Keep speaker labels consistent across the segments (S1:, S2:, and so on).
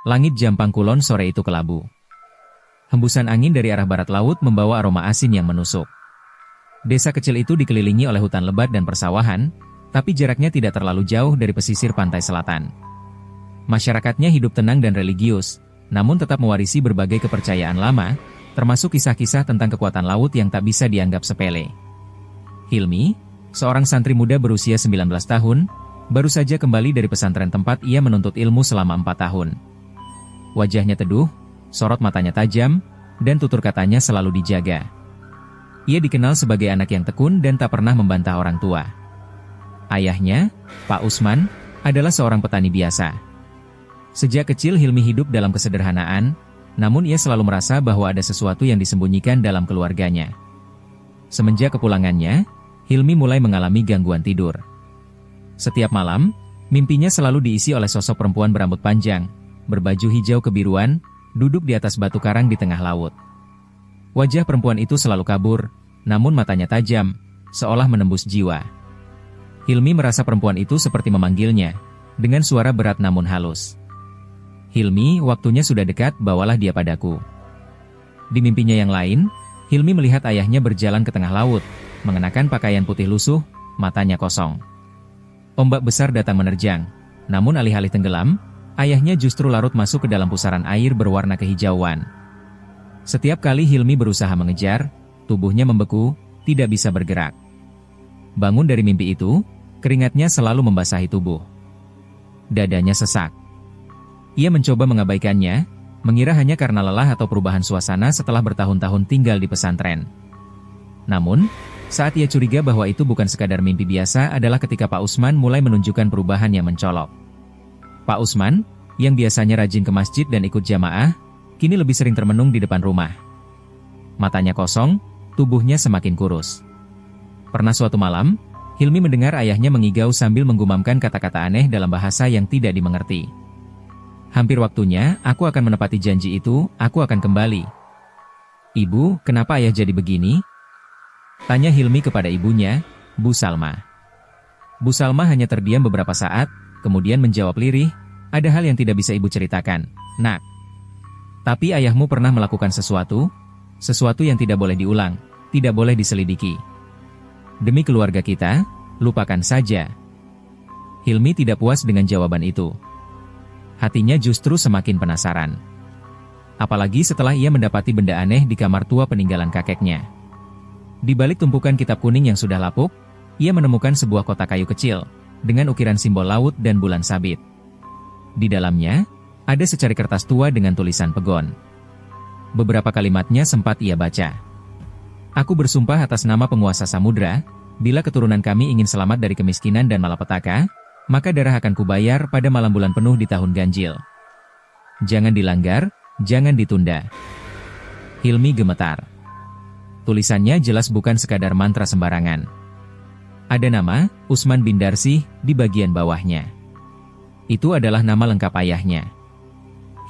S1: Langit Jampang Kulon sore itu kelabu. Hembusan angin dari arah barat laut membawa aroma asin yang menusuk. Desa kecil itu dikelilingi oleh hutan lebat dan persawahan, tapi jaraknya tidak terlalu jauh dari pesisir pantai selatan. Masyarakatnya hidup tenang dan religius, namun tetap mewarisi berbagai kepercayaan lama, termasuk kisah-kisah tentang kekuatan laut yang tak bisa dianggap sepele. Hilmi, seorang santri muda berusia 19 tahun, baru saja kembali dari pesantren tempat ia menuntut ilmu selama 4 tahun. Wajahnya teduh, sorot matanya tajam, dan tutur katanya selalu dijaga. Ia dikenal sebagai anak yang tekun dan tak pernah membantah orang tua. Ayahnya, Pak Usman, adalah seorang petani biasa. Sejak kecil Hilmi hidup dalam kesederhanaan, namun ia selalu merasa bahwa ada sesuatu yang disembunyikan dalam keluarganya. Semenjak kepulangannya, Hilmi mulai mengalami gangguan tidur. Setiap malam, mimpinya selalu diisi oleh sosok perempuan berambut panjang, berbaju hijau kebiruan, duduk di atas batu karang di tengah laut. Wajah perempuan itu selalu kabur, namun matanya tajam, seolah menembus jiwa. Hilmi merasa perempuan itu seperti memanggilnya, dengan suara berat namun halus. Hilmi, waktunya sudah dekat, bawalah dia padaku. Di mimpinya yang lain, Hilmi melihat ayahnya berjalan ke tengah laut, mengenakan pakaian putih lusuh, matanya kosong. Ombak besar datang menerjang, namun alih-alih tenggelam, ayahnya justru larut masuk ke dalam pusaran air berwarna kehijauan. Setiap kali Hilmi berusaha mengejar, tubuhnya membeku, tidak bisa bergerak. Bangun dari mimpi itu, keringatnya selalu membasahi tubuh. Dadanya sesak. Ia mencoba mengabaikannya, mengira hanya karena lelah atau perubahan suasana setelah bertahun-tahun tinggal di pesantren. Namun, saat ia curiga bahwa itu bukan sekadar mimpi biasa adalah ketika Pak Usman mulai menunjukkan perubahan yang mencolok. Pak Usman, yang biasanya rajin ke masjid dan ikut jamaah, kini lebih sering termenung di depan rumah. Matanya kosong, tubuhnya semakin kurus. Pernah suatu malam, Hilmi mendengar ayahnya mengigau sambil menggumamkan kata-kata aneh dalam bahasa yang tidak dimengerti. Hampir waktunya, aku akan menepati janji itu, aku akan kembali. Ibu, kenapa ayah jadi begini? Tanya Hilmi kepada ibunya, Bu Salma. Bu Salma hanya terdiam beberapa saat, kemudian menjawab lirih, ada hal yang tidak bisa ibu ceritakan, Nak. Tapi ayahmu pernah melakukan sesuatu yang tidak boleh diulang, tidak boleh diselidiki. Demi keluarga kita, lupakan saja. Hilmi tidak puas dengan jawaban itu. Hatinya justru semakin penasaran. Apalagi setelah ia mendapati benda aneh di kamar tua peninggalan kakeknya. Di balik tumpukan kitab kuning yang sudah lapuk, ia menemukan sebuah kotak kayu kecil, dengan ukiran simbol laut dan bulan sabit. Di dalamnya, ada secari kertas tua dengan tulisan pegon. Beberapa kalimatnya sempat ia baca. Aku bersumpah atas nama penguasa samudra, bila keturunan kami ingin selamat dari kemiskinan dan malapetaka, maka darah akan kubayar pada malam bulan penuh di tahun ganjil. Jangan dilanggar, jangan ditunda. Hilmi gemetar. Tulisannya jelas bukan sekadar mantra sembarangan. Ada nama, Usman bin Darsih, di bagian bawahnya. Itu adalah nama lengkap ayahnya.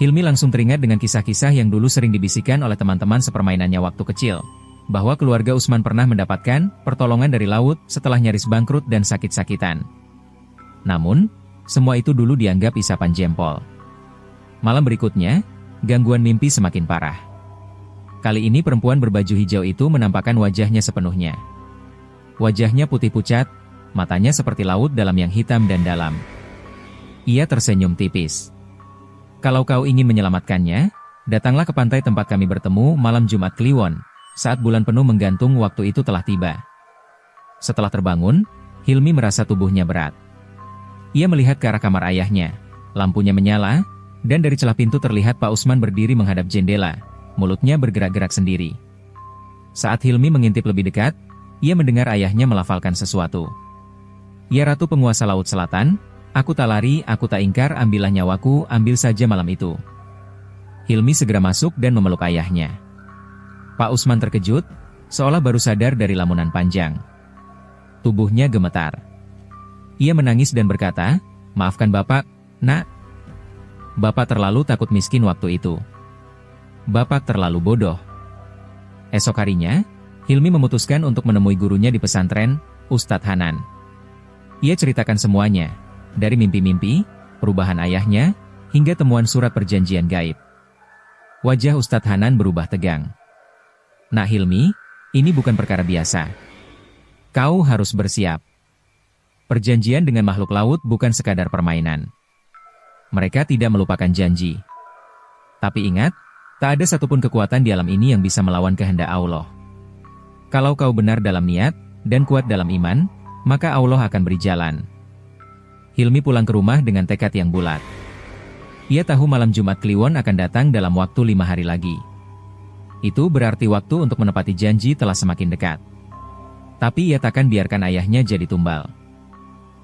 S1: Hilmi langsung teringat dengan kisah-kisah yang dulu sering dibisikkan oleh teman-teman sepermainannya waktu kecil, bahwa keluarga Usman pernah mendapatkan pertolongan dari laut setelah nyaris bangkrut dan sakit-sakitan. Namun, semua itu dulu dianggap isapan jempol. Malam berikutnya, gangguan mimpi semakin parah. Kali ini perempuan berbaju hijau itu menampakkan wajahnya sepenuhnya. Wajahnya putih pucat, matanya seperti laut dalam yang hitam dan dalam. Ia tersenyum tipis. Kalau kau ingin menyelamatkannya, datanglah ke pantai tempat kami bertemu malam Jumat Kliwon, saat bulan penuh menggantung waktu itu telah tiba. Setelah terbangun, Hilmi merasa tubuhnya berat. Ia melihat ke arah kamar ayahnya, lampunya menyala, dan dari celah pintu terlihat Pak Usman berdiri menghadap jendela, mulutnya bergerak-gerak sendiri. Saat Hilmi mengintip lebih dekat, ia mendengar ayahnya melafalkan sesuatu. Ya Ratu Penguasa Laut Selatan, aku tak lari, aku tak ingkar, ambillah nyawaku, ambil saja malam itu. Hilmi segera masuk dan memeluk ayahnya. Pak Usman terkejut, seolah baru sadar dari lamunan panjang. Tubuhnya gemetar. Ia menangis dan berkata, maafkan Bapak, Nak. Bapak terlalu takut miskin waktu itu. Bapak terlalu bodoh. Esok harinya, Hilmi memutuskan untuk menemui gurunya di pesantren, Ustadz Hanan. Ia ceritakan semuanya, dari mimpi-mimpi, perubahan ayahnya, hingga temuan surat perjanjian gaib. Wajah Ustadz Hanan berubah tegang. "Nak Hilmi, ini bukan perkara biasa. Kau harus bersiap. Perjanjian dengan makhluk laut bukan sekadar permainan. Mereka tidak melupakan janji. Tapi ingat, tak ada satupun kekuatan di alam ini yang bisa melawan kehendak Allah. Kalau kau benar dalam niat, dan kuat dalam iman, maka Allah akan beri jalan." Hilmi pulang ke rumah dengan tekad yang bulat. Ia tahu malam Jumat Kliwon akan datang dalam waktu 5 hari lagi. Itu berarti waktu untuk menepati janji telah semakin dekat. Tapi ia takkan biarkan ayahnya jadi tumbal.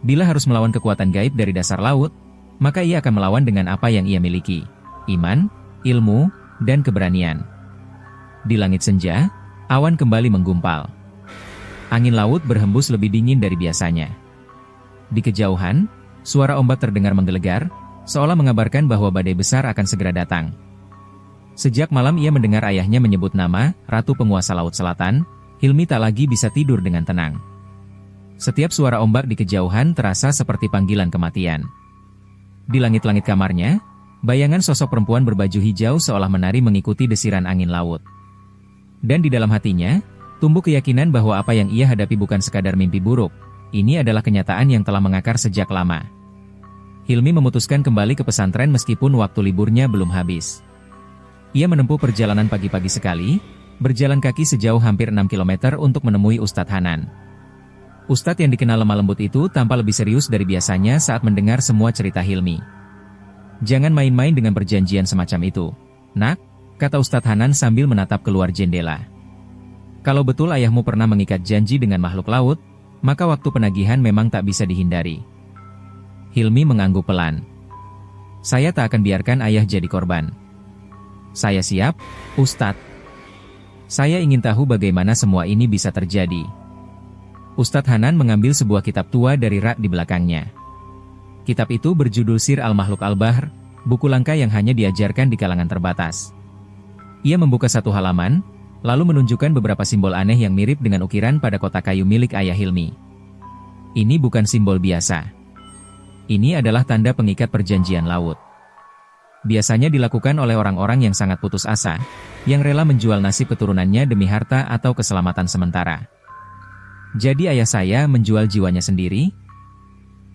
S1: Bila harus melawan kekuatan gaib dari dasar laut, maka ia akan melawan dengan apa yang ia miliki: iman, ilmu, dan keberanian. Di langit senja, awan kembali menggumpal. Angin laut berhembus lebih dingin dari biasanya. Di kejauhan, suara ombak terdengar menggelegar, seolah mengabarkan bahwa badai besar akan segera datang. Sejak malam ia mendengar ayahnya menyebut nama Ratu Penguasa Laut Selatan, Hilmi tak lagi bisa tidur dengan tenang. Setiap suara ombak di kejauhan terasa seperti panggilan kematian. Di langit-langit kamarnya, bayangan sosok perempuan berbaju hijau seolah menari mengikuti desiran angin laut. Dan di dalam hatinya, tumbuh keyakinan bahwa apa yang ia hadapi bukan sekadar mimpi buruk. Ini adalah kenyataan yang telah mengakar sejak lama. Hilmi memutuskan kembali ke pesantren meskipun waktu liburnya belum habis. Ia menempuh perjalanan pagi-pagi sekali, berjalan kaki sejauh hampir 6 km untuk menemui Ustadz Hanan. Ustadz yang dikenal lemah lembut itu tampak lebih serius dari biasanya saat mendengar semua cerita Hilmi. "Jangan main-main dengan perjanjian semacam itu, Nak," kata Ustadz Hanan sambil menatap keluar jendela. "Kalau betul ayahmu pernah mengikat janji dengan makhluk laut, maka waktu penagihan memang tak bisa dihindari." Hilmi mengangguk pelan. "Saya tak akan biarkan ayah jadi korban." "Saya siap, Ustadz. Saya ingin tahu bagaimana semua ini bisa terjadi." Ustadz Hanan mengambil sebuah kitab tua dari rak di belakangnya. Kitab itu berjudul Sir Al-Makhluk Al-Bahr, buku langka yang hanya diajarkan di kalangan terbatas. Ia membuka satu halaman, lalu menunjukkan beberapa simbol aneh yang mirip dengan ukiran pada kotak kayu milik ayah Hilmi. Ini bukan simbol biasa. Ini adalah tanda pengikat perjanjian laut. Biasanya dilakukan oleh orang-orang yang sangat putus asa, yang rela menjual nasib keturunannya demi harta atau keselamatan sementara. Jadi ayah saya menjual jiwanya sendiri?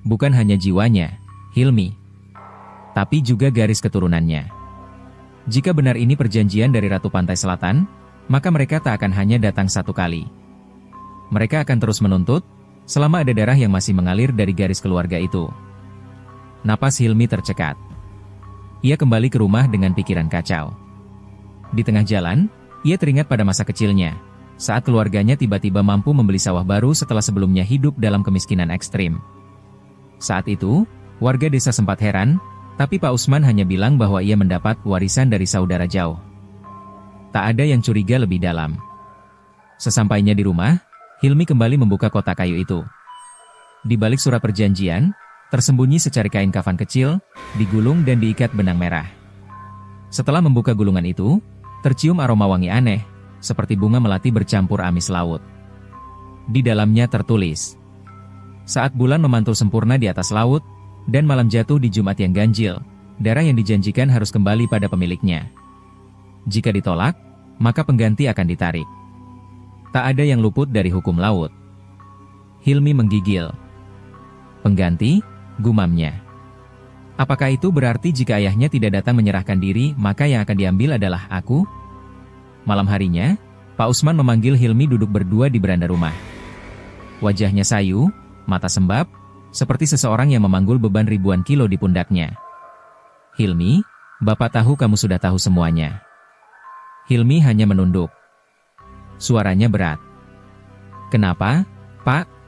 S1: Bukan hanya jiwanya, Hilmi, tapi juga garis keturunannya. Jika benar ini perjanjian dari Ratu Pantai Selatan, maka mereka tak akan hanya datang satu kali. Mereka akan terus menuntut, selama ada darah yang masih mengalir dari garis keluarga itu. Napas Hilmi tercekat. Ia kembali ke rumah dengan pikiran kacau. Di tengah jalan, ia teringat pada masa kecilnya, saat keluarganya tiba-tiba mampu membeli sawah baru setelah sebelumnya hidup dalam kemiskinan ekstrim. Saat itu, warga desa sempat heran, tapi Pak Usman hanya bilang bahwa ia mendapat warisan dari saudara jauh. Tak ada yang curiga lebih dalam. Sesampainya di rumah, Hilmi kembali membuka kotak kayu itu. Di balik surat perjanjian, tersembunyi secari kain kafan kecil, digulung dan diikat benang merah. Setelah membuka gulungan itu, tercium aroma wangi aneh, seperti bunga melati bercampur amis laut. Di dalamnya tertulis, "Saat bulan memantul sempurna di atas laut, dan malam jatuh di Jumat yang ganjil, darah yang dijanjikan harus kembali pada pemiliknya. Jika ditolak, maka pengganti akan ditarik. Tak ada yang luput dari hukum laut." Hilmi menggigil. "Pengganti?" gumamnya. Apakah itu berarti jika ayahnya tidak datang menyerahkan diri, maka yang akan diambil adalah aku? Malam harinya, Pak Usman memanggil Hilmi duduk berdua di beranda rumah. Wajahnya sayu, mata sembab, seperti seseorang yang memanggul beban ribuan kilo di pundaknya. "Hilmi, Bapak tahu kamu sudah tahu semuanya." Hilmi hanya menunduk. Suaranya berat. "Kenapa, Pak?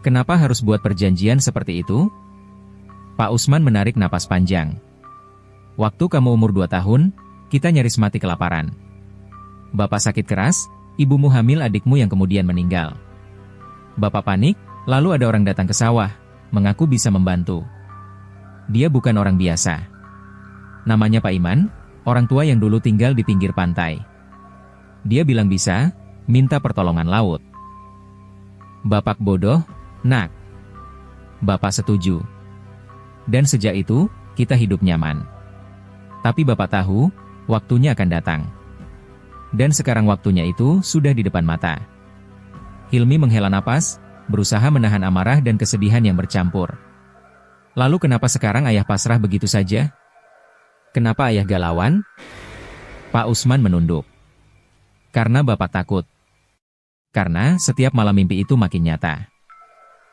S1: Kenapa harus buat perjanjian seperti itu?" Pak Usman menarik napas panjang. "Waktu kamu umur 2 tahun, kita nyaris mati kelaparan. Bapak sakit keras, ibumu hamil adikmu yang kemudian meninggal. Bapak panik, lalu ada orang datang ke sawah, mengaku bisa membantu. Dia bukan orang biasa. Namanya Pak Iman, orang tua yang dulu tinggal di pinggir pantai. Dia bilang bisa, minta pertolongan laut. Bapak bodoh, Nak. Bapak setuju. Dan sejak itu, kita hidup nyaman. Tapi Bapak tahu, waktunya akan datang. Dan sekarang waktunya itu sudah di depan mata. Hilmi menghela napas, berusaha menahan amarah dan kesedihan yang bercampur. Lalu kenapa sekarang ayah pasrah begitu saja? Kenapa ayah galauan? Pak Usman menunduk. Karena Bapak takut. Karena setiap malam mimpi itu makin nyata.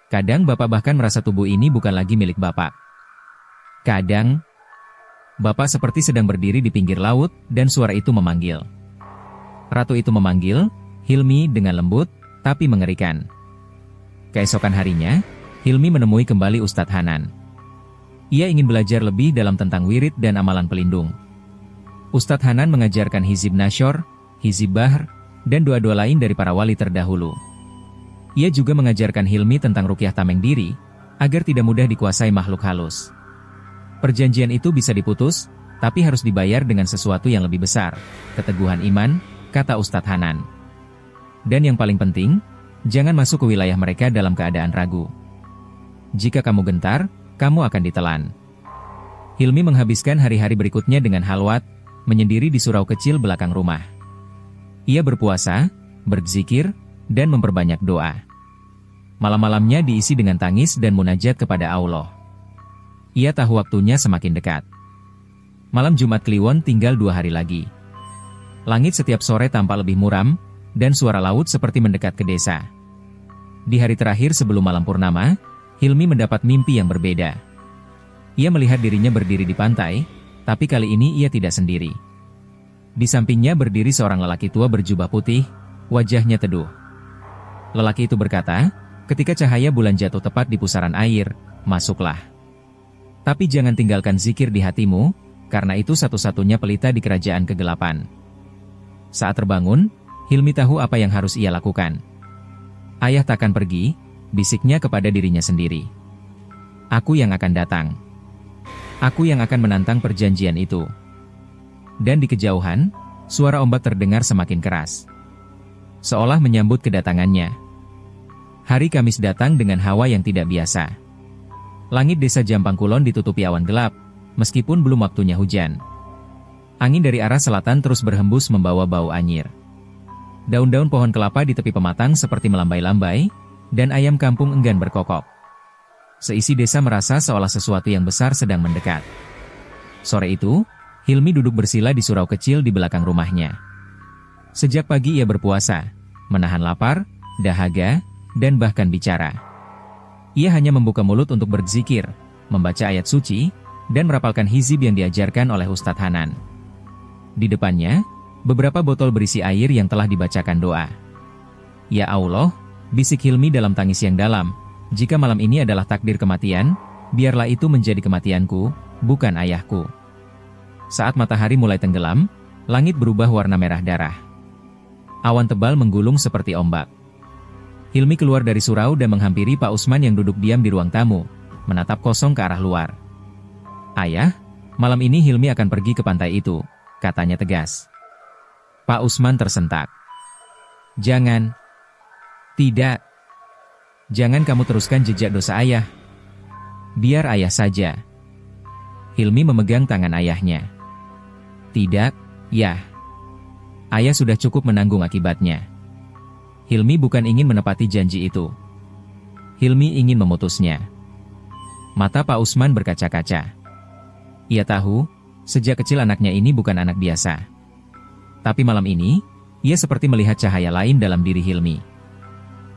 S1: Kadang Bapak bahkan merasa tubuh ini bukan lagi milik Bapak. Kadang, Bapak seperti sedang berdiri di pinggir laut, dan suara itu memanggil. Ratu itu memanggil Hilmi dengan lembut, tapi mengerikan. Keesokan harinya, Hilmi menemui kembali Ustadz Hanan. Ia ingin belajar lebih dalam tentang wirid dan amalan pelindung. Ustadz Hanan mengajarkan Hizib Nasyor, Hizib Bahr, dan doa-doa lain dari para wali terdahulu. Ia juga mengajarkan Hilmi tentang ruqyah tameng diri, agar tidak mudah dikuasai makhluk halus. Perjanjian itu bisa diputus, tapi harus dibayar dengan sesuatu yang lebih besar, keteguhan iman, kata Ustadz Hanan. Dan yang paling penting, jangan masuk ke wilayah mereka dalam keadaan ragu. Jika kamu gentar, kamu akan ditelan. Hilmi menghabiskan hari-hari berikutnya dengan halwat, menyendiri di surau kecil belakang rumah. Ia berpuasa, berzikir, dan memperbanyak doa. Malam-malamnya diisi dengan tangis dan munajat kepada Allah. Ia tahu waktunya semakin dekat. Malam Jumat Kliwon tinggal 2 hari lagi. Langit setiap sore tampak lebih muram, dan suara laut seperti mendekat ke desa. Di hari terakhir sebelum malam purnama, Hilmi mendapat mimpi yang berbeda. Ia melihat dirinya berdiri di pantai, tapi kali ini ia tidak sendiri. Di sampingnya berdiri seorang lelaki tua berjubah putih, wajahnya teduh. Lelaki itu berkata, ketika cahaya bulan jatuh tepat di pusaran air, masuklah. Tapi jangan tinggalkan zikir di hatimu, karena itu satu-satunya pelita di kerajaan kegelapan. Saat terbangun, Hilmi tahu apa yang harus ia lakukan. Ayah takkan pergi, bisiknya kepada dirinya sendiri. Aku yang akan datang. Aku yang akan menantang perjanjian itu. Dan di kejauhan, suara ombak terdengar semakin keras. Seolah menyambut kedatangannya. Hari Kamis datang dengan hawa yang tidak biasa. Langit desa Jampang Kulon ditutupi awan gelap, meskipun belum waktunya hujan. Angin dari arah selatan terus berhembus membawa bau anyir. Daun-daun pohon kelapa di tepi pematang seperti melambai-lambai, dan ayam kampung enggan berkokok. Seisi desa merasa seolah sesuatu yang besar sedang mendekat. Sore itu, Hilmi duduk bersila di surau kecil di belakang rumahnya. Sejak pagi ia berpuasa, menahan lapar, dahaga, dan bahkan bicara. Ia hanya membuka mulut untuk berzikir, membaca ayat suci, dan merapalkan hizib yang diajarkan oleh Ustadz Hanan. Di depannya, beberapa botol berisi air yang telah dibacakan doa. Ya Allah, bisik Hilmi dalam tangis yang dalam, jika malam ini adalah takdir kematian, biarlah itu menjadi kematianku, bukan ayahku. Saat matahari mulai tenggelam, langit berubah warna merah darah. Awan tebal menggulung seperti ombak. Hilmi keluar dari surau dan menghampiri Pak Usman yang duduk diam di ruang tamu, menatap kosong ke arah luar. Ayah, malam ini Hilmi akan pergi ke pantai itu, katanya tegas. Pak Usman tersentak. Jangan. Tidak. Jangan kamu teruskan jejak dosa ayah. Biar ayah saja. Hilmi memegang tangan ayahnya. Tidak, ya. Ayah sudah cukup menanggung akibatnya. Hilmi bukan ingin menepati janji itu. Hilmi ingin memutusnya. Mata Pak Usman berkaca-kaca. Ia tahu, sejak kecil anaknya ini bukan anak biasa. Tapi malam ini, ia seperti melihat cahaya lain dalam diri Hilmi.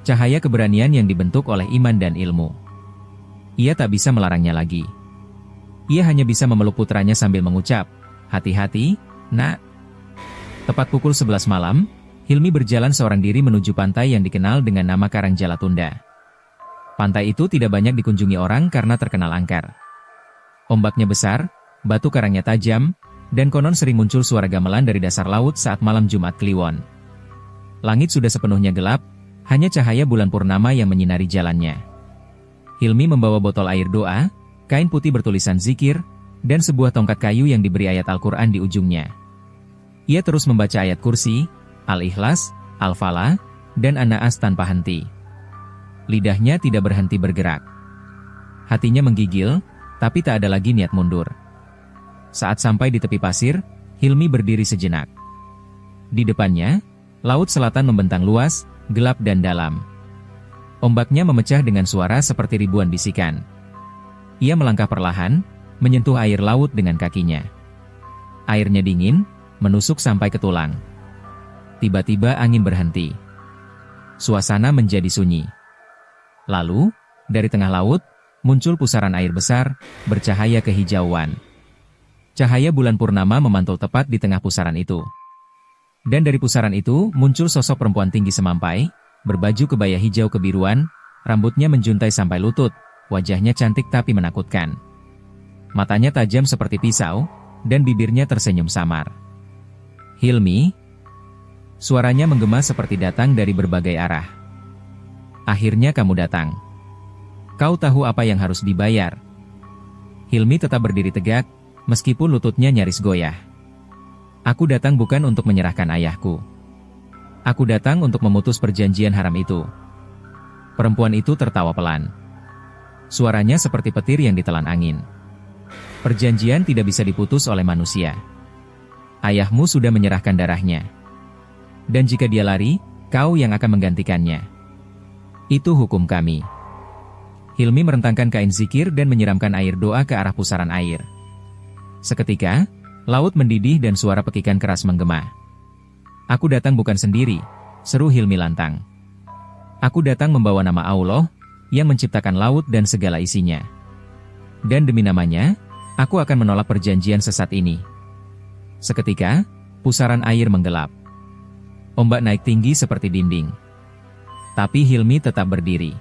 S1: Cahaya keberanian yang dibentuk oleh iman dan ilmu. Ia tak bisa melarangnya lagi. Ia hanya bisa memeluk putranya sambil mengucap, hati-hati, nak. Tepat pukul 11 malam, Hilmi berjalan seorang diri menuju pantai yang dikenal dengan nama Karangjalatunda. Pantai itu tidak banyak dikunjungi orang karena terkenal angker. Ombaknya besar, batu karangnya tajam, dan konon sering muncul suara gamelan dari dasar laut saat malam Jumat Kliwon. Langit sudah sepenuhnya gelap, hanya cahaya bulan purnama yang menyinari jalannya. Hilmi membawa botol air doa, kain putih bertulisan zikir, dan sebuah tongkat kayu yang diberi ayat Al-Quran di ujungnya. Ia terus membaca ayat kursi, Al-Ikhlas, Al-Falah, dan An-Naas tanpa henti. Lidahnya tidak berhenti bergerak. Hatinya menggigil, Tapi tak ada lagi niat mundur. Saat sampai di tepi pasir, Hilmi berdiri sejenak. Di depannya, laut selatan membentang luas, gelap dan dalam. Ombaknya memecah dengan suara seperti ribuan bisikan. Ia melangkah perlahan, menyentuh air laut dengan kakinya. Airnya dingin, menusuk sampai ke tulang. Tiba-tiba angin berhenti. Suasana menjadi sunyi. Lalu, dari tengah laut, muncul pusaran air besar, bercahaya kehijauan. Cahaya bulan purnama memantul tepat di tengah pusaran itu. Dan dari pusaran itu, muncul sosok perempuan tinggi semampai, berbaju kebaya hijau kebiruan, rambutnya menjuntai sampai lutut, wajahnya cantik tapi menakutkan. Matanya tajam seperti pisau, dan bibirnya tersenyum samar. Hilmi. Suaranya menggema seperti datang dari berbagai arah. Akhirnya kamu datang. Kau tahu apa yang harus dibayar. Hilmi tetap berdiri tegak, meskipun lututnya nyaris goyah. Aku datang bukan untuk menyerahkan ayahku. Aku datang untuk memutus perjanjian haram itu. Perempuan itu tertawa pelan. Suaranya seperti petir yang ditelan angin. Perjanjian tidak bisa diputus oleh manusia. Ayahmu sudah menyerahkan darahnya. Dan jika dia lari, kau yang akan menggantikannya. Itu hukum kami. Hilmi merentangkan kain zikir dan menyiramkan air doa ke arah pusaran air. Seketika, laut mendidih dan suara pekikan keras menggema. Aku datang bukan sendiri, seru Hilmi lantang. Aku datang membawa nama Allah, yang menciptakan laut dan segala isinya. Dan demi namanya, aku akan menolak perjanjian sesat ini. Seketika, pusaran air menggelap. Ombak naik tinggi seperti dinding. Tapi Hilmi tetap berdiri.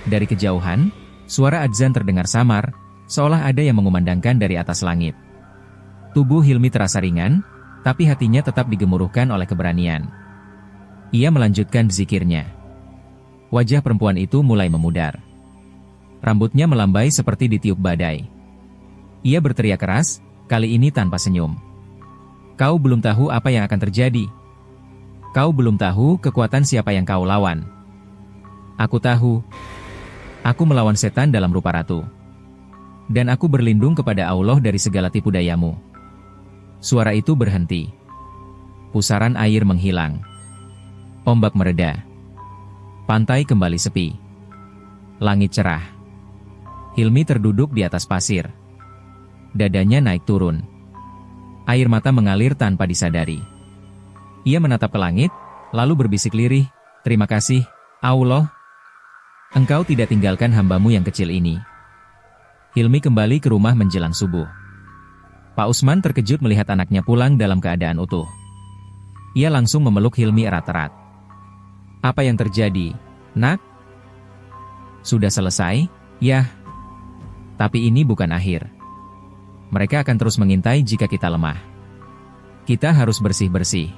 S1: Dari kejauhan, suara adzan terdengar samar, seolah ada yang mengumandangkan dari atas langit. Tubuh Hilmi terasa ringan, tapi hatinya tetap digemuruhkan oleh keberanian. Ia melanjutkan zikirnya. Wajah perempuan itu mulai memudar. Rambutnya melambai seperti ditiup badai. Ia berteriak keras, kali ini tanpa senyum. Kau belum tahu apa yang akan terjadi. Kau belum tahu kekuatan siapa yang kau lawan. Aku tahu. Aku melawan setan dalam rupa ratu. Dan aku berlindung kepada Allah dari segala tipu dayamu. Suara itu berhenti. Pusaran air menghilang. Ombak mereda. Pantai kembali sepi. Langit cerah. Hilmi terduduk di atas pasir. Dadanya naik turun. Air mata mengalir tanpa disadari. Ia menatap ke langit, lalu berbisik lirih, "Terima kasih, Allah. Engkau tidak tinggalkan hambamu yang kecil ini." Hilmi kembali ke rumah menjelang subuh. Pak Usman terkejut melihat anaknya pulang dalam keadaan utuh. Ia langsung memeluk Hilmi erat-erat. "Apa yang terjadi, Nak?" "Sudah selesai, ya. Tapi ini bukan akhir. Mereka akan terus mengintai jika kita lemah. Kita harus bersih-bersih.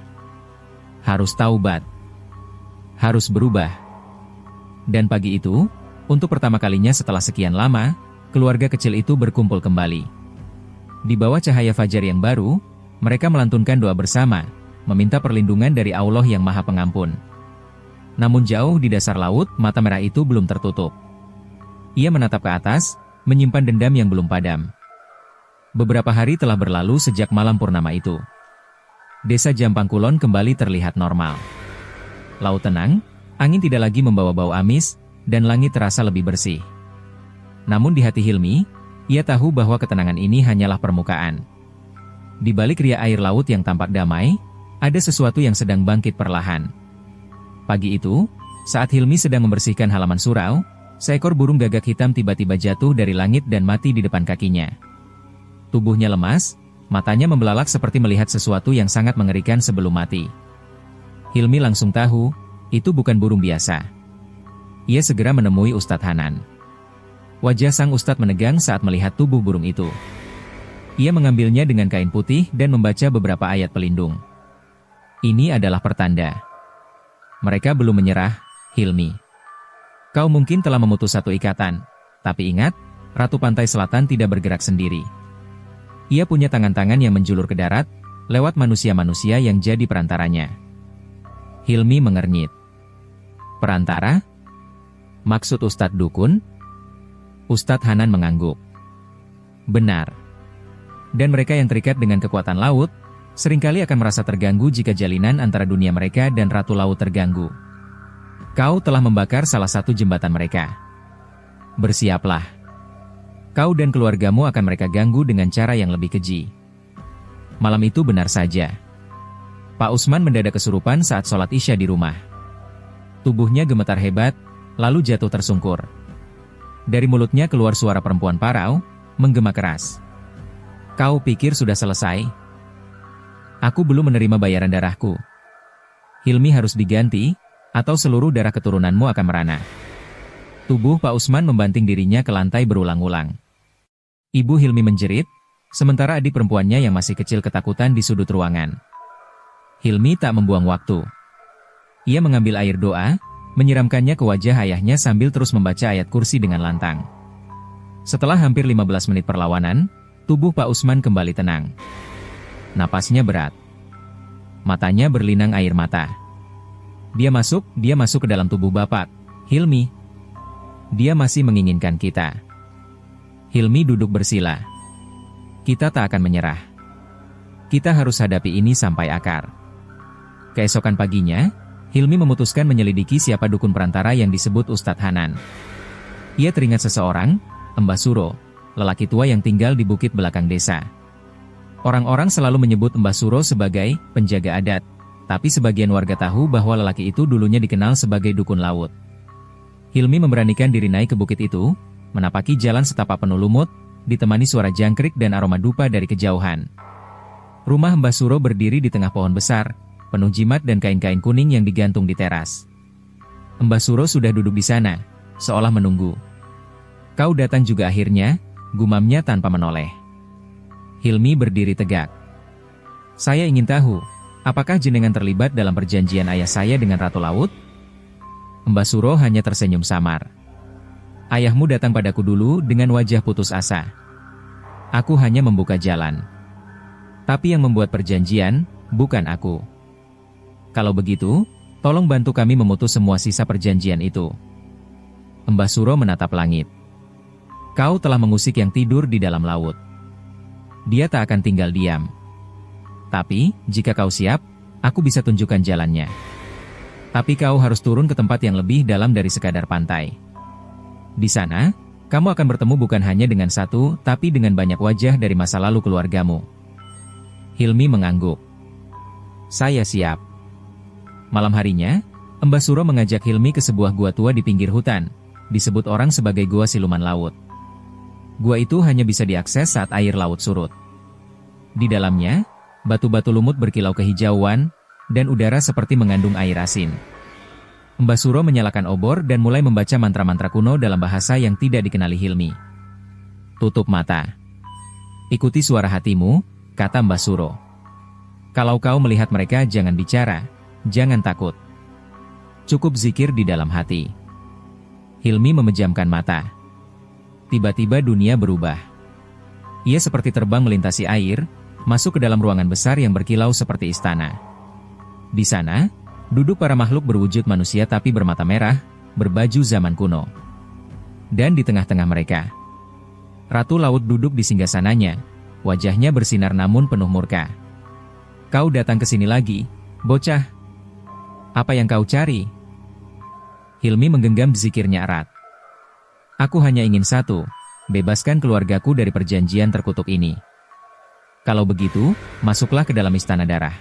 S1: Harus taubat. Harus berubah." Dan pagi itu, untuk pertama kalinya setelah sekian lama, keluarga kecil itu berkumpul kembali. Di bawah cahaya fajar yang baru, mereka melantunkan doa bersama, meminta perlindungan dari Allah yang Maha Pengampun. Namun jauh di dasar laut, mata merah itu belum tertutup. Ia menatap ke atas, menyimpan dendam yang belum padam. Beberapa hari telah berlalu sejak malam purnama itu. Desa Jampang Kulon kembali terlihat normal. Laut tenang, angin tidak lagi membawa bau amis, dan langit terasa lebih bersih. Namun di hati Hilmi, ia tahu bahwa ketenangan ini hanyalah permukaan. Di balik ria air laut yang tampak damai, ada sesuatu yang sedang bangkit perlahan. Pagi itu, saat Hilmi sedang membersihkan halaman surau, seekor burung gagak hitam tiba-tiba jatuh dari langit dan mati di depan kakinya. Tubuhnya lemas, matanya membelalak seperti melihat sesuatu yang sangat mengerikan sebelum mati. Hilmi langsung tahu, itu bukan burung biasa. Ia segera menemui Ustadz Hanan. Wajah sang ustadz menegang saat melihat tubuh burung itu. Ia mengambilnya dengan kain putih dan membaca beberapa ayat pelindung. Ini adalah pertanda. Mereka belum menyerah, Hilmi. Kau mungkin telah memutus satu ikatan, tapi ingat, Ratu Pantai Selatan tidak bergerak sendiri. Ia punya tangan-tangan yang menjulur ke darat, lewat manusia-manusia yang jadi perantaranya. Hilmi mengernyit. Perantara? Maksud Ustadz Dukun? Ustadz Hanan mengangguk. Benar. Dan mereka yang terikat dengan kekuatan laut, seringkali akan merasa terganggu jika jalinan antara dunia mereka dan Ratu Laut terganggu. Kau telah membakar salah satu jembatan mereka. Bersiaplah. Kau dan keluargamu akan mereka ganggu dengan cara yang lebih keji. Malam itu benar saja. Pak Usman mendadak kesurupan saat sholat Isya di rumah. Tubuhnya gemetar hebat, lalu jatuh tersungkur. Dari mulutnya keluar suara perempuan parau, menggema keras. Kau pikir sudah selesai? Aku belum menerima bayaran darahku. Hilmi harus diganti, atau seluruh darah keturunanmu akan merana. Tubuh Pak Usman membanting dirinya ke lantai berulang-ulang. Ibu Hilmi menjerit, sementara adik perempuannya yang masih kecil ketakutan di sudut ruangan. Hilmi tak membuang waktu. Ia mengambil air doa, menyiramkannya ke wajah ayahnya sambil terus membaca ayat kursi dengan lantang. Setelah hampir 15 menit perlawanan, tubuh Pak Usman kembali tenang. Napasnya berat. Matanya berlinang air mata. Dia masuk ke dalam tubuh Bapak, Hilmi. Dia masih menginginkan kita. Hilmi duduk bersila. Kita tak akan menyerah. Kita harus hadapi ini sampai akar. Keesokan paginya, Hilmi memutuskan menyelidiki siapa dukun perantara yang disebut Ustadz Hanan. Ia teringat seseorang, Mbah Suro, lelaki tua yang tinggal di bukit belakang desa. Orang-orang selalu menyebut Mbah Suro sebagai penjaga adat, tapi sebagian warga tahu bahwa lelaki itu dulunya dikenal sebagai dukun laut. Hilmi memberanikan diri naik ke bukit itu, menapaki jalan setapak penuh lumut, ditemani suara jangkrik dan aroma dupa dari kejauhan. Rumah Mbah Suro berdiri di tengah pohon besar, penuh jimat dan kain-kain kuning yang digantung di teras. Mbah Suro sudah duduk di sana, seolah menunggu. Kau datang juga akhirnya, gumamnya tanpa menoleh. Hilmi berdiri tegak. Saya ingin tahu, apakah jenengan terlibat dalam perjanjian ayah saya dengan Ratu Laut? Mbah Suro hanya tersenyum samar. Ayahmu datang padaku dulu dengan wajah putus asa. Aku hanya membuka jalan. Tapi yang membuat perjanjian, bukan aku. Kalau begitu, tolong bantu kami memutus semua sisa perjanjian itu. Mbah Suro menatap langit. Kau telah mengusik yang tidur di dalam laut. Dia tak akan tinggal diam. Tapi, jika kau siap, aku bisa tunjukkan jalannya. Tapi kau harus turun ke tempat yang lebih dalam dari sekadar pantai. Di sana, kamu akan bertemu bukan hanya dengan satu, tapi dengan banyak wajah dari masa lalu keluargamu. Hilmi mengangguk. Saya siap. Malam harinya, Mbah Suro mengajak Hilmi ke sebuah gua tua di pinggir hutan, disebut orang sebagai Gua Siluman Laut. Gua itu hanya bisa diakses saat air laut surut. Di dalamnya, batu-batu lumut berkilau kehijauan, dan udara seperti mengandung air asin. Mbah Suro menyalakan obor dan mulai membaca mantra-mantra kuno dalam bahasa yang tidak dikenali Hilmi. Tutup mata. Ikuti suara hatimu, kata Mbah Suro. Kalau kau melihat mereka jangan bicara, jangan takut. Cukup zikir di dalam hati. Hilmi memejamkan mata. Tiba-tiba dunia berubah. Ia seperti terbang melintasi air, masuk ke dalam ruangan besar yang berkilau seperti istana. Di sana, duduk para makhluk berwujud manusia tapi bermata merah, berbaju zaman kuno. Dan di tengah-tengah mereka, Ratu Laut duduk di singgasananya, wajahnya bersinar namun penuh murka. Kau datang ke sini lagi, bocah. Apa yang kau cari? Hilmi menggenggam zikirnya erat. Aku hanya ingin satu, bebaskan keluargaku dari perjanjian terkutuk ini. Kalau begitu, masuklah ke dalam istana darah.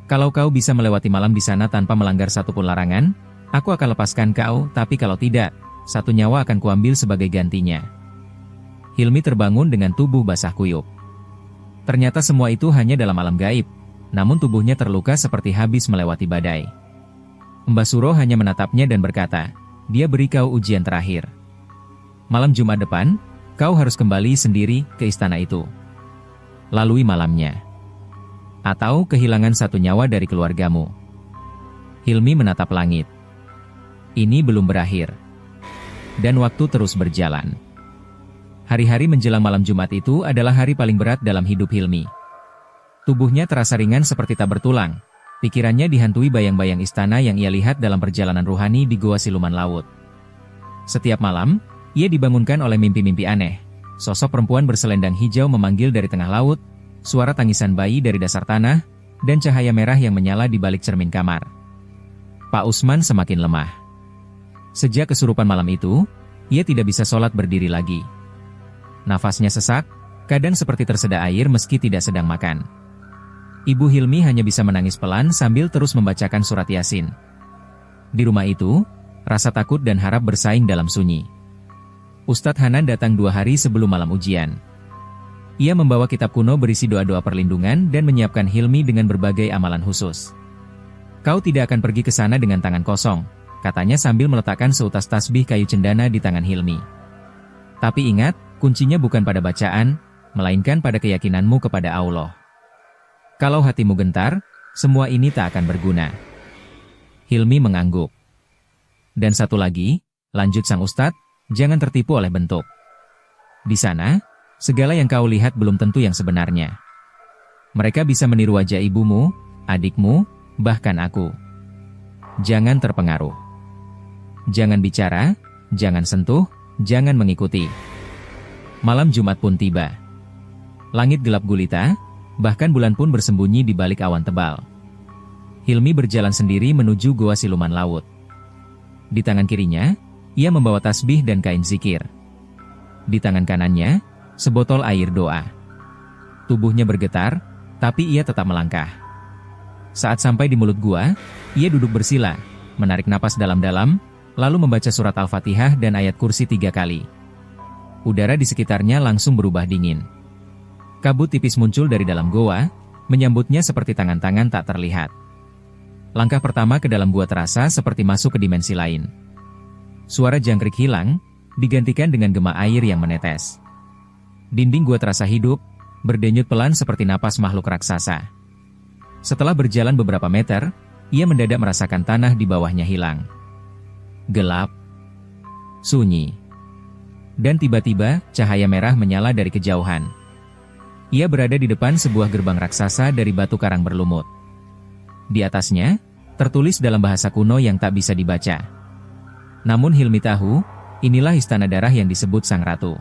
S1: Kalau kau bisa melewati malam di sana tanpa melanggar satupun larangan, aku akan lepaskan kau, tapi kalau tidak, satu nyawa akan kuambil sebagai gantinya. Hilmi terbangun dengan tubuh basah kuyup. Ternyata semua itu hanya dalam alam gaib, namun tubuhnya terluka seperti habis melewati badai. Mbah Suro hanya menatapnya dan berkata, dia beri kau ujian terakhir. Malam Jumat depan, kau harus kembali sendiri ke istana itu. Lalui malamnya. Atau kehilangan satu nyawa dari keluargamu. Hilmi menatap langit. Ini belum berakhir. Dan waktu terus berjalan. Hari-hari menjelang malam Jumat itu adalah hari paling berat dalam hidup Hilmi. Tubuhnya terasa ringan seperti tak bertulang. Pikirannya dihantui bayang-bayang istana yang ia lihat dalam perjalanan ruhani di Gua Siluman Laut. Setiap malam, ia dibangunkan oleh mimpi-mimpi aneh. Sosok perempuan berselendang hijau memanggil dari tengah laut, suara tangisan bayi dari dasar tanah, dan cahaya merah yang menyala di balik cermin kamar. Pak Usman semakin lemah. Sejak kesurupan malam itu, ia tidak bisa sholat berdiri lagi. Nafasnya sesak, kadang seperti terseda air meski tidak sedang makan. Ibu Hilmi hanya bisa menangis pelan sambil terus membacakan surat Yasin. Di rumah itu, rasa takut dan harap bersaing dalam sunyi. Ustadz Hanan datang 2 hari sebelum malam ujian. Ia membawa kitab kuno berisi doa-doa perlindungan dan menyiapkan Hilmi dengan berbagai amalan khusus. "Kau tidak akan pergi ke sana dengan tangan kosong," katanya sambil meletakkan seutas tasbih kayu cendana di tangan Hilmi. "Tapi ingat, kuncinya bukan pada bacaan, melainkan pada keyakinanmu kepada Allah. Kalau hatimu gentar, semua ini tak akan berguna." Hilmi mengangguk. "Dan satu lagi," lanjut sang ustadz, "jangan tertipu oleh bentuk. Di sana, segala yang kau lihat belum tentu yang sebenarnya. Mereka bisa meniru wajah ibumu, adikmu, bahkan aku. Jangan terpengaruh. Jangan bicara, jangan sentuh, jangan mengikuti." Malam Jumat pun tiba. Langit gelap gulita, bahkan bulan pun bersembunyi di balik awan tebal. Hilmi berjalan sendiri menuju Goa Siluman Laut. Di tangan kirinya, ia membawa tasbih dan kain zikir. Di tangan kanannya, sebotol air doa. Tubuhnya bergetar, tapi ia tetap melangkah. Saat sampai di mulut gua, ia duduk bersila, menarik napas dalam-dalam, lalu membaca surat Al-Fatihah dan ayat kursi 3 kali. Udara di sekitarnya langsung berubah dingin. Kabut tipis muncul dari dalam goa, menyambutnya seperti tangan-tangan tak terlihat. Langkah pertama ke dalam gua terasa seperti masuk ke dimensi lain. Suara jangkrik hilang, digantikan dengan gema air yang menetes. Dinding gua terasa hidup, berdenyut pelan seperti napas makhluk raksasa. Setelah berjalan beberapa meter, ia mendadak merasakan tanah di bawahnya hilang. Gelap, sunyi, dan tiba-tiba cahaya merah menyala dari kejauhan. Ia berada di depan sebuah gerbang raksasa dari batu karang berlumut. Di atasnya, tertulis dalam bahasa kuno yang tak bisa dibaca. Namun Hilmi tahu, inilah istana darah yang disebut Sang Ratu.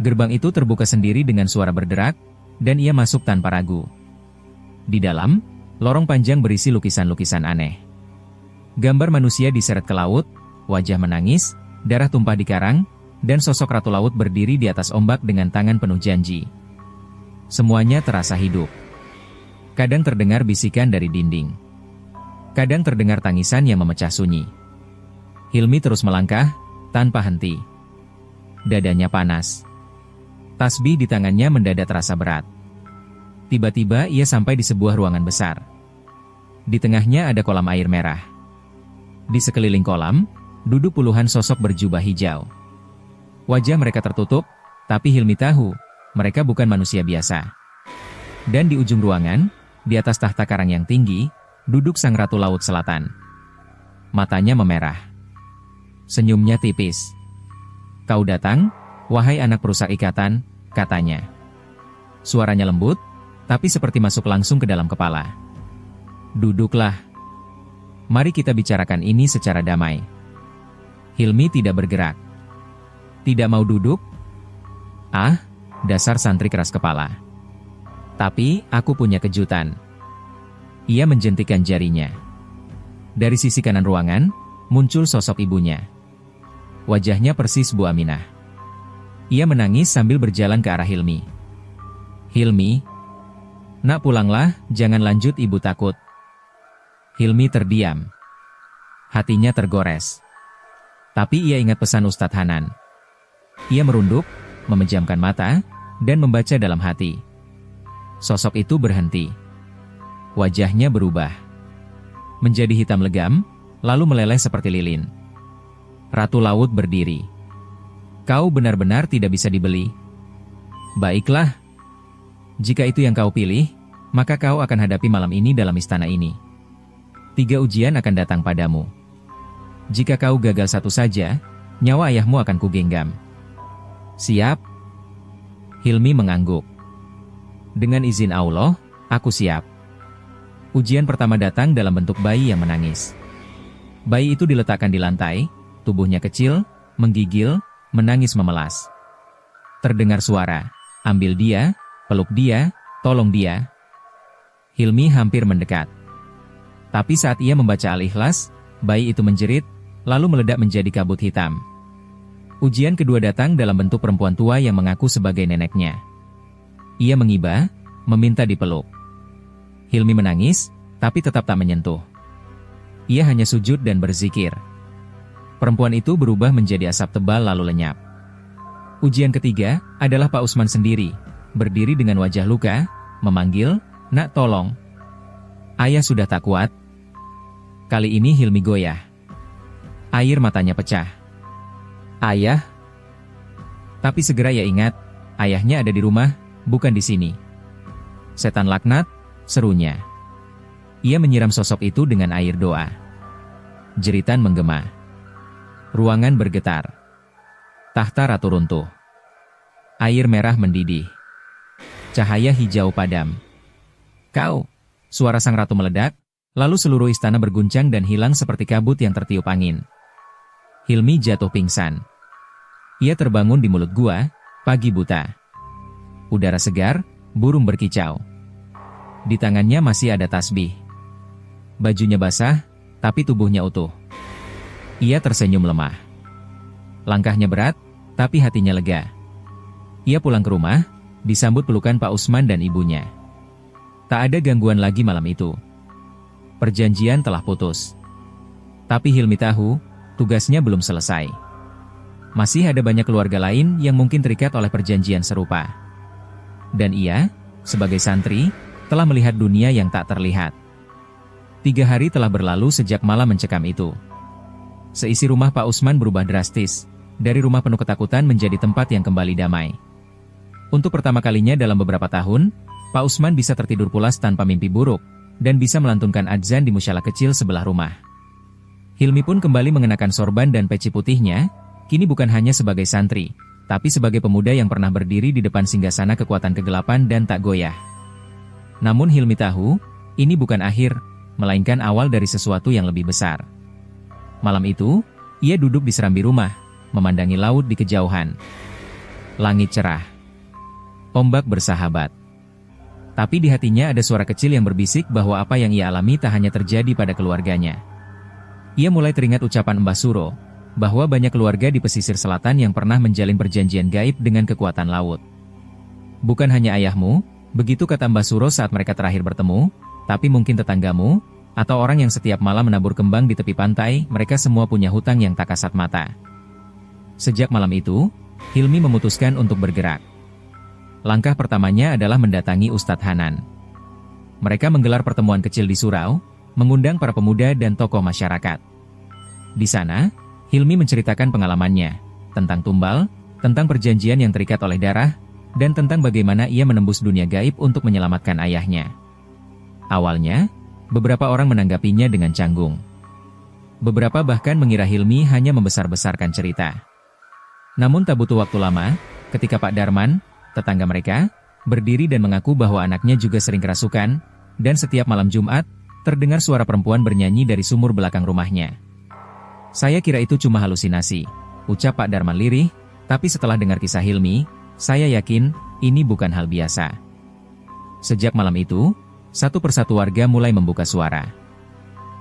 S1: Gerbang itu terbuka sendiri dengan suara berderak, dan ia masuk tanpa ragu. Di dalam, lorong panjang berisi lukisan-lukisan aneh. Gambar manusia diseret ke laut, wajah menangis, darah tumpah di karang, dan sosok Ratu Laut berdiri di atas ombak dengan tangan penuh janji. Semuanya terasa hidup. Kadang terdengar bisikan dari dinding. Kadang terdengar tangisan yang memecah sunyi. Hilmi terus melangkah, tanpa henti. Dadanya panas. Tasbih di tangannya mendadak terasa berat. Tiba-tiba ia sampai di sebuah ruangan besar. Di tengahnya ada kolam air merah. Di sekeliling kolam, duduk puluhan sosok berjubah hijau. Wajah mereka tertutup, tapi Hilmi tahu, mereka bukan manusia biasa. Dan di ujung ruangan, di atas tahta karang yang tinggi, duduk Sang Ratu Laut Selatan. Matanya memerah. Senyumnya tipis. "Kau datang, wahai anak perusak ikatan," katanya. Suaranya lembut, tapi seperti masuk langsung ke dalam kepala. "Duduklah. Mari kita bicarakan ini secara damai." Hilmi tidak bergerak. "Tidak mau duduk?" "Ah, dasar santri keras kepala. Tapi, aku punya kejutan." Ia menjentikkan jarinya. Dari sisi kanan ruangan, muncul sosok ibunya. Wajahnya persis Bu Aminah. Ia menangis sambil berjalan ke arah Hilmi. "Hilmi, nak pulanglah, jangan lanjut, ibu takut." Hilmi terdiam. Hatinya tergores. Tapi ia ingat pesan Ustadz Hanan. Ia merunduk, memejamkan mata, dan membaca dalam hati. Sosok itu berhenti. Wajahnya berubah. Menjadi hitam legam, lalu meleleh seperti lilin. Ratu Laut berdiri. "Kau benar-benar tidak bisa dibeli. Baiklah. Jika itu yang kau pilih, maka kau akan hadapi malam ini dalam istana ini. 3 ujian akan datang padamu. Jika kau gagal satu saja, nyawa ayahmu akan kugenggam. Siap?" Hilmi mengangguk. "Dengan izin Allah, aku siap." Ujian pertama datang dalam bentuk bayi yang menangis. Bayi itu diletakkan di lantai, tubuhnya kecil, menggigil, menangis memelas. Terdengar suara, "Ambil dia, peluk dia, tolong dia." Hilmi hampir mendekat. Tapi saat ia membaca Al-Ikhlas, bayi itu menjerit, lalu meledak menjadi kabut hitam. Ujian kedua datang dalam bentuk perempuan tua yang mengaku sebagai neneknya. Ia mengiba, meminta dipeluk. Hilmi menangis, tapi tetap tak menyentuh. Ia hanya sujud dan berzikir. Perempuan itu berubah menjadi asap tebal lalu lenyap. Ujian ketiga adalah Pak Usman sendiri, berdiri dengan wajah luka, memanggil, "Nak, tolong." Ayah sudah tak kuat. Kali ini Hilmi goyah. Air matanya pecah. "Ayah?" Tapi segera ia ingat, ayahnya ada di rumah, bukan di sini. "Setan laknat," serunya. Ia menyiram sosok itu dengan air doa. Jeritan menggema. Ruangan bergetar. Tahta ratu runtuh. Air merah mendidih. Cahaya hijau padam. "Kau!" Suara sang ratu meledak, lalu seluruh istana berguncang dan hilang seperti kabut yang tertiup angin. Hilmi jatuh pingsan. Ia terbangun di mulut gua, pagi buta. Udara segar, burung berkicau. Di tangannya masih ada tasbih. Bajunya basah, tapi tubuhnya utuh. Ia tersenyum lemah. Langkahnya berat, tapi hatinya lega. Ia pulang ke rumah, disambut pelukan Pak Usman dan ibunya. Tak ada gangguan lagi malam itu. Perjanjian telah putus. Tapi Hilmi tahu, tugasnya belum selesai. Masih ada banyak keluarga lain yang mungkin terikat oleh perjanjian serupa. Dan ia, sebagai santri, telah melihat dunia yang tak terlihat. 3 hari telah berlalu sejak malam mencekam itu. Seisi rumah Pak Usman berubah drastis, dari rumah penuh ketakutan menjadi tempat yang kembali damai. Untuk pertama kalinya dalam beberapa tahun, Pak Usman bisa tertidur pulas tanpa mimpi buruk, dan bisa melantunkan adzan di musyalah kecil sebelah rumah. Hilmi pun kembali mengenakan sorban dan peci putihnya, kini bukan hanya sebagai santri, tapi sebagai pemuda yang pernah berdiri di depan singgasana kekuatan kegelapan dan tak goyah. Namun Hilmi tahu, ini bukan akhir, melainkan awal dari sesuatu yang lebih besar. Malam itu, ia duduk di serambi rumah, memandangi laut di kejauhan. Langit cerah. Ombak bersahabat. Tapi di hatinya ada suara kecil yang berbisik bahwa apa yang ia alami tak hanya terjadi pada keluarganya. Ia mulai teringat ucapan Mbah Suro, bahwa banyak keluarga di pesisir selatan yang pernah menjalin perjanjian gaib dengan kekuatan laut. "Bukan hanya ayahmu," begitu kata Mbah Suro saat mereka terakhir bertemu, "tapi mungkin tetanggamu, atau orang yang setiap malam menabur kembang di tepi pantai, mereka semua punya hutang yang tak kasat mata." Sejak malam itu, Hilmi memutuskan untuk bergerak. Langkah pertamanya adalah mendatangi Ustadz Hanan. Mereka menggelar pertemuan kecil di surau, mengundang para pemuda dan tokoh masyarakat. Di sana, Hilmi menceritakan pengalamannya, tentang tumbal, tentang perjanjian yang terikat oleh darah, dan tentang bagaimana ia menembus dunia gaib untuk menyelamatkan ayahnya. Awalnya, beberapa orang menanggapinya dengan canggung. Beberapa bahkan mengira Hilmi hanya membesar-besarkan cerita. Namun tak butuh waktu lama, ketika Pak Darman, tetangga mereka, berdiri dan mengaku bahwa anaknya juga sering kerasukan, dan setiap malam Jumat, terdengar suara perempuan bernyanyi dari sumur belakang rumahnya. "Saya kira itu cuma halusinasi," ucap Pak Darman lirih, tapi setelah dengar kisah Hilmi, saya yakin, ini bukan hal biasa. Sejak malam itu, satu persatu warga mulai membuka suara.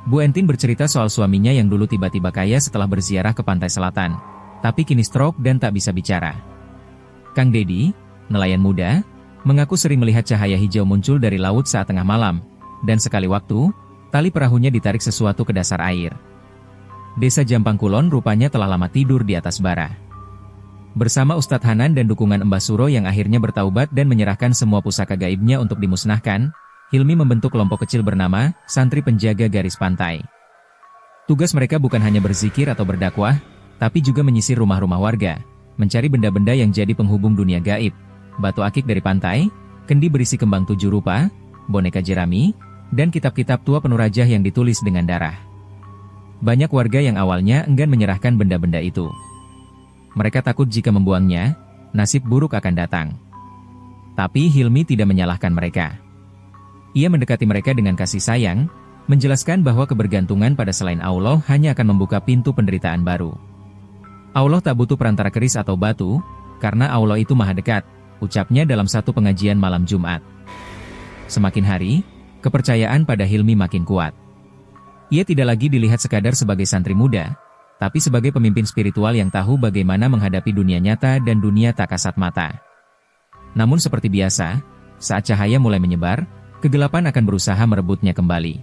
S1: Bu Entin bercerita soal suaminya yang dulu tiba-tiba kaya setelah berziarah ke pantai selatan, tapi kini stroke dan tak bisa bicara. Kang Dedi, nelayan muda, mengaku sering melihat cahaya hijau muncul dari laut saat tengah malam, dan sekali waktu, tali perahunya ditarik sesuatu ke dasar air. Desa Jampang Kulon rupanya telah lama tidur di atas bara. Bersama Ustadz Hanan dan dukungan Mbah Suro yang akhirnya bertaubat dan menyerahkan semua pusaka gaibnya untuk dimusnahkan, Hilmi membentuk kelompok kecil bernama Santri Penjaga Garis Pantai. Tugas mereka bukan hanya berzikir atau berdakwah, tapi juga menyisir rumah-rumah warga, mencari benda-benda yang jadi penghubung dunia gaib, batu akik dari pantai, kendi berisi kembang 7 rupa, boneka jerami, dan kitab-kitab tua penuh rajah yang ditulis dengan darah. Banyak warga yang awalnya enggan menyerahkan benda-benda itu. Mereka takut jika membuangnya, nasib buruk akan datang. Tapi Hilmi tidak menyalahkan mereka. Ia mendekati mereka dengan kasih sayang, menjelaskan bahwa kebergantungan pada selain Allah hanya akan membuka pintu penderitaan baru. Allah tak butuh perantara keris atau batu, Karena Allah itu maha dekat, ucapnya dalam satu pengajian malam Jumat. Semakin hari, kepercayaan pada Hilmi makin kuat. Ia tidak lagi dilihat sekadar sebagai santri muda, tapi sebagai pemimpin spiritual yang tahu bagaimana menghadapi dunia nyata dan dunia tak kasat mata. Namun seperti biasa, saat cahaya mulai menyebar, kegelapan akan berusaha merebutnya kembali.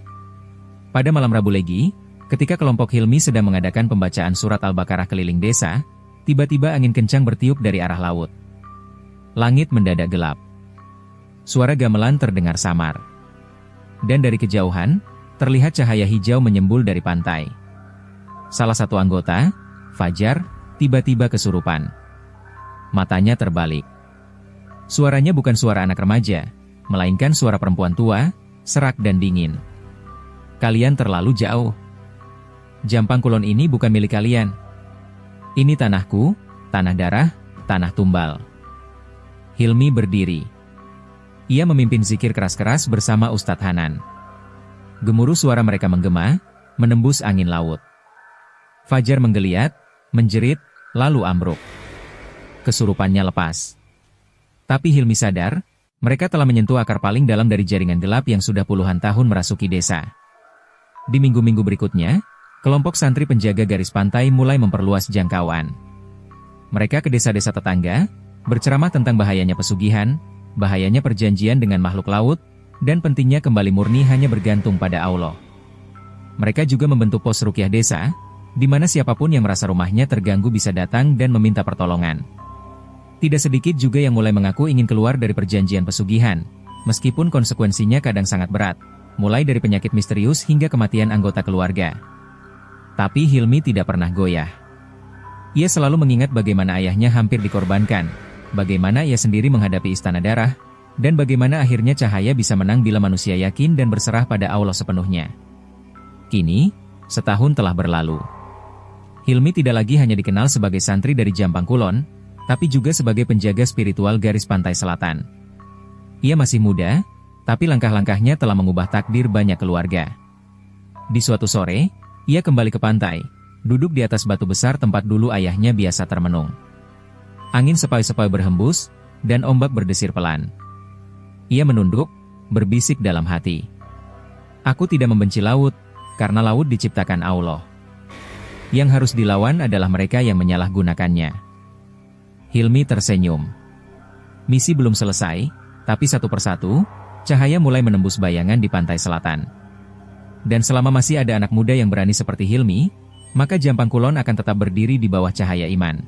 S1: Pada malam Rabu Legi, ketika kelompok Hilmi sedang mengadakan pembacaan surat Al-Baqarah keliling desa, tiba-tiba angin kencang bertiup dari arah laut. Langit mendadak gelap. Suara gamelan terdengar samar. Dan dari kejauhan, terlihat cahaya hijau menyembul dari pantai. Salah satu anggota, Fajar, tiba-tiba kesurupan. Matanya terbalik. Suaranya bukan suara anak remaja, melainkan suara perempuan tua, serak dan dingin. Kalian terlalu jauh. Jampang Kulon ini bukan milik kalian. Ini tanahku, tanah darah, tanah tumbal. Hilmi berdiri. Ia memimpin zikir keras-keras bersama Ustadz Hanan. Gemuruh suara mereka menggema, menembus angin laut. Fajar menggeliat, menjerit, lalu ambruk. Kesurupannya lepas. Tapi Hilmi sadar, mereka telah menyentuh akar paling dalam dari jaringan gelap yang sudah puluhan tahun merasuki desa. Di minggu-minggu berikutnya, kelompok santri penjaga garis pantai mulai memperluas jangkauan. Mereka ke desa-desa tetangga, berceramah tentang bahayanya pesugihan, bahayanya perjanjian dengan makhluk laut, dan pentingnya kembali murni hanya bergantung pada Allah. Mereka juga membentuk pos ruqyah desa, di mana siapapun yang merasa rumahnya terganggu bisa datang dan meminta pertolongan. Tidak sedikit juga yang mulai mengaku ingin keluar dari perjanjian pesugihan, meskipun konsekuensinya kadang sangat berat, mulai dari penyakit misterius hingga kematian anggota keluarga. Tapi Hilmi tidak pernah goyah. Ia selalu mengingat bagaimana ayahnya hampir dikorbankan, bagaimana ia sendiri menghadapi istana darah, dan bagaimana akhirnya cahaya bisa menang bila manusia yakin dan berserah pada Allah sepenuhnya. Kini, setahun telah berlalu. Hilmi tidak lagi hanya dikenal sebagai santri dari Jampang Kulon, tapi juga sebagai penjaga spiritual garis pantai selatan. Ia masih muda, tapi langkah-langkahnya telah mengubah takdir banyak keluarga. Di suatu sore, ia kembali ke pantai, duduk di atas batu besar tempat dulu ayahnya biasa termenung. Angin sepoi-sepoi berhembus, dan ombak berdesir pelan. Ia menunduk, berbisik dalam hati. Aku tidak membenci laut, karena laut diciptakan Allah. Yang harus dilawan adalah mereka yang menyalahgunakannya. Hilmi tersenyum. Misi belum selesai, tapi satu persatu, cahaya mulai menembus bayangan di pantai selatan. Dan selama masih ada anak muda yang berani seperti Hilmi, maka Jampang Kulon akan tetap berdiri di bawah cahaya iman.